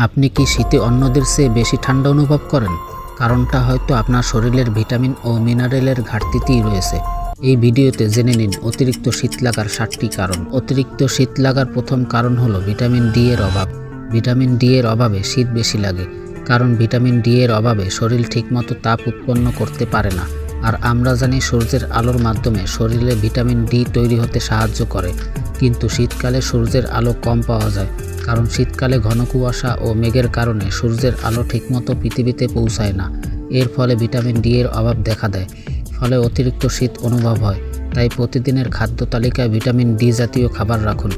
আপনি কি শীতে অন্যদের চেয়ে বেশি ঠান্ডা অনুভব করেন? কারণটা হয়তো আপনার শরীরের ভিটামিন ও মিনারেলের ঘাটতিতেই রয়েছে। এই ভিডিওতে জেনে নিন অতিরিক্ত শীত লাগার 7টি কারণ। অতিরিক্ত শীত লাগার প্রথম কারণ হলো ভিটামিন ডি এর অভাব। ভিটামিন ডি এর অভাবে শীত বেশি লাগে, কারণ ভিটামিন ডি এর অভাবে শরীর ঠিকমতো তাপ উৎপন্ন করতে পারে না। আর আমরা জানি সূর্যের আলোর মাধ্যমে শরীরে ভিটামিন ডি তৈরি হতে সাহায্য করে, কিন্তু শীতকালে সূর্যের আলো কম পাওয়া যায়, কারণ শীতকালে ঘন কুয়াশা ও মেঘের কারণে সূর্যের আলো ঠিকমতো পৃথিবীতে পৌঁছায় না। এর ফলে ভিটামিন ডি এর অভাব দেখা দেয়, ফলে অতিরিক্ত শীত অনুভব হয়। তাই প্রতিদিনের খাদ্য তালিকায় ভিটামিন ডি জাতীয় খাবার রাখুন।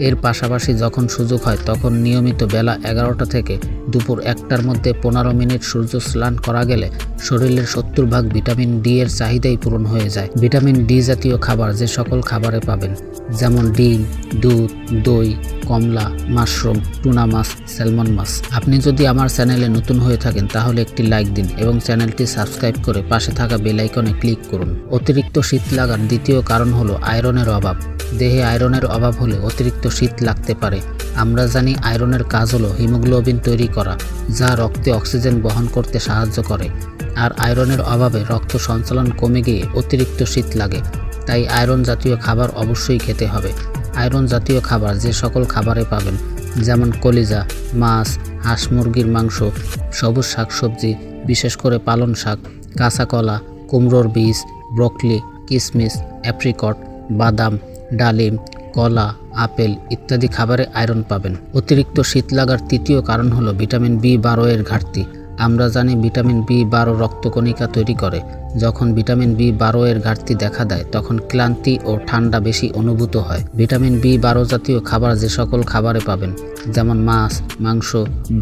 এর পাশাপাশি যখন সুযোগ হয় তখন নিয়মিত বেলা 11টা থেকে দুপুর 1টার মধ্যে 15 মিনিট সূর্য স্নান করা গেলে শরীরের 70% ভিটামিন ডি এর চাহিদাই পূরণ হয়ে যায়। ভিটামিন ডি জাতীয় খাবার যে সকল খাবারে পাবেন, যেমন ডিম, দুধ, দই, কমলা, মাশরুম, টুনা মাছ, স্যালমন মাছ। আপনি যদি আমার চ্যানেলে নতুন হয়ে থাকেন তাহলে একটি লাইক দিন এবং চ্যানেলটি সাবস্ক্রাইব করে পাশে থাকা বেল আইকনে ক্লিক করুন। অতিরিক্ত শীত লাগার দ্বিতীয় কারণ হলো আয়রনের অভাব। দেহে আয়রনের অভাব হলে অতিরিক্ত শীত লাগতে পারে। আমরা জানি আয়রনের কাজ হলো হিমোগ্লোবিন তৈরি করা, যা রক্তে অক্সিজেন বহন করতে সাহায্য করে। আর আয়রনের অভাবে রক্ত সঞ্চালন কমে গিয়ে অতিরিক্ত শীত লাগে। তাই আয়রন জাতীয় খাবার অবশ্যই খেতে হবে। আয়রন জাতীয় খাবার যে সকল খাবারে পাবেন, যেমন কলিজা, মাছ, হাঁস মুরগির মাংস, সবুজ শাকসবজি, বিশেষ করে পালং শাক, কাঁচা কলা, কুমড়োর বীজ, ব্রোকলি, কিশমিশ, অ্যাপ্রিকট, বাদাম, ডালিম, কলা, আপেল ইত্যাদি খাবারে আয়রন পাবেন। অতিরিক্ত শীত লাগার তৃতীয় কারণ হলো ভিটামিন বি12 এর ঘাটতি। আমরা জানি ভিটামিন বি12 রক্তকণিকা তৈরি করে। যখন ভিটামিন বি12 এর ঘাটতি দেখা দেয় তখন ক্লান্তি ও ঠান্ডা বেশি অনুভূত হয়। ভিটামিন বি12 জাতীয় খাবার যে সকল খাবারে পাবেন, যেমন মাছ, মাংস,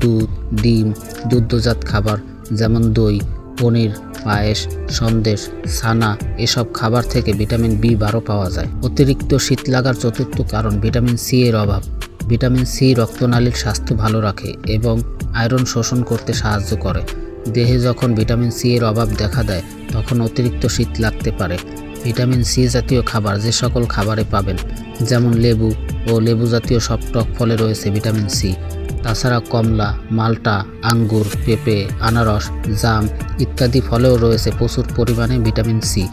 দুধ, ডিম, দুগ্ধজাত খাবার যেমন দই, পনির, পায়েস, সন্দেশ, ছানা এসব খাবার থেকে ভিটামিন বি12 পাওয়া যায়। অতিরিক্ত শীত লাগার চতুর্থ কারণ ভিটামিন সি এর অভাব। ভিটামিন সি রক্তনালীর স্বাস্থ্য ভালো রাখে এবং আয়রন শোষণ করতে সাহায্য করে। দেহে যখন ভিটামিন সি এর অভাব দেখা দেয় তখন অতিরিক্ত শীত লাগতে পারে। ভিটামিন সি জাতীয় খাবার যে সকল খাবারে পাবেন, যেমন লেবু ও লেবু জাতীয় সব টক ফলে রয়েছে ভিটামিন সি। তাছাড়া কমলা, মাল্টা, আঙ্গুর, পেঁপে, আনারস, জাম ইত্যাদি ফলেও রয়েছে প্রচুর পরিমাণে ভিটামিন সি।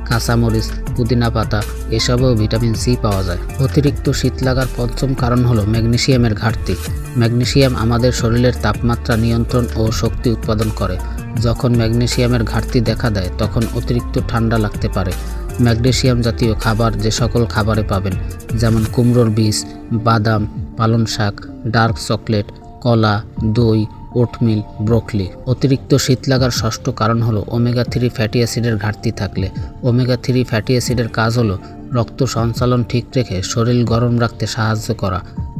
কাঁচামরিচ, পুদিনা পাতা এসবেও ভিটামিন সি পাওয়া যায়। অতিরিক্ত শীত লাগার পঞ্চম কারণ হলো ম্যাগনেসিয়ামের ঘাটতি। ম্যাগনেসিয়াম আমাদের শরীরের তাপমাত্রা নিয়ন্ত্রণ ও শক্তি উৎপাদন করে। যখন ম্যাগনেসিয়ামের ঘাটতি দেখা দেয় তখন অতিরিক্ত ঠান্ডা লাগতে পারে। ম্যাগনেসিয়াম জাতীয় খাবার যে সকল খাবারে পাবেন, যেমন কুমড়োর বীজ, বাদাম, পালং শাক, ডার্ক চকলেট, কলা, দই, ওটমিল, ব্রোকলি। অতিরিক্ত শীত লাগার ষষ্ঠ কারণ হলো ওমেগা-3 ফ্যাটি অ্যাসিডের ঘাটতি থাকলে। ওমেগা-3 ফ্যাটি অ্যাসিডের কাজ হলো রক্ত সঞ্চালন ঠিক রেখে শরীর গরম রাখতে সাহায্য করা।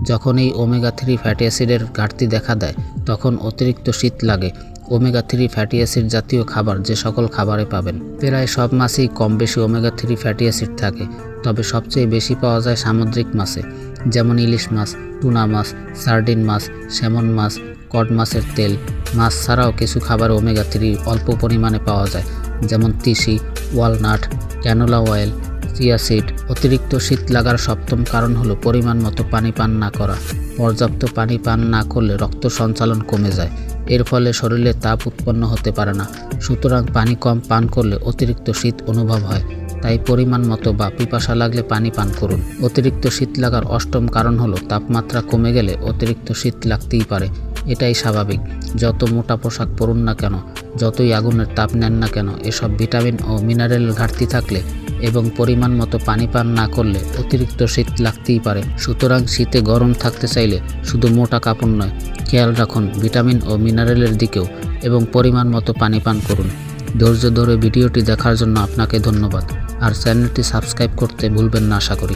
যখন এই ওমেগা-3 ফ্যাটি অ্যাসিডের ঘাটতি দেখা দেয় তখন অতিরিক্ত শীত লাগে। ওমেগা-3 ফ্যাটি অ্যাসিড জাতীয় খাবার যে সকল খাবারে পাবেন, প্রায় সব মাছেই কম বেশি ওমেগা-3 ফ্যাটি অ্যাসিড থাকে, তবে সবচেয়ে বেশি পাওয়া যায় সামুদ্রিক মাছে, যেমন ইলিশ মাছ, টুনা মাছ, সার্ডিন মাছ, স্যামন মাছ, কড মাছের তেল। মাছ ছাড়াও কিছু খাবার ওমেগা-3 অল্প পরিমাণে পাওয়া যায়, যেমন তিসি, walnut, canola oil, chia seed. অতিরিক্ত শীত লাগার সপ্তম কারণ হলো পরিমাণ মতো পানি পান না করা। পর্যাপ্ত পানি পান না করলে রক্ত সঞ্চালন কমে যায়, এর ফলে শরীরে তাপ উৎপন্ন হতে পারে না। সুতরাং পানি কম পান করলে অতিরিক্ত শীত অনুভব হয়। তাই পরিমাণ মতো বা পিপাসা লাগলে পানি পান করুন। অতিরিক্ত শীত লাগার অষ্টম কারণ হলো তাপমাত্রা কমে গেলে অতিরিক্ত শীত লাগতেই পারে। এটাই স্বাভাবিক। যত মোটা পোশাক পরুন না কেন, যতই আগুনের তাপ নেন না কেন, এসব ভিটামিন ও মিনারেলের ঘাটতি থাকলে এবং পরিমাণ মতো পানি পান না করলে অতিরিক্ত শীত লাগতেই পারে। সুতরাং শীতে গরম থাকতে চাইলে শুধু মোটা কাপড় নয়, খেয়াল রাখুন ভিটামিন ও মিনারেলের দিকেও এবং পরিমাণ মতো পানি পান করুন। ধৈর্য ধরে ভিডিওটি দেখার জন্য আপনাকে ধন্যবাদ। আর চ্যানেলটি সাবস্ক্রাইব করতে ভুলবেন না আশা করি।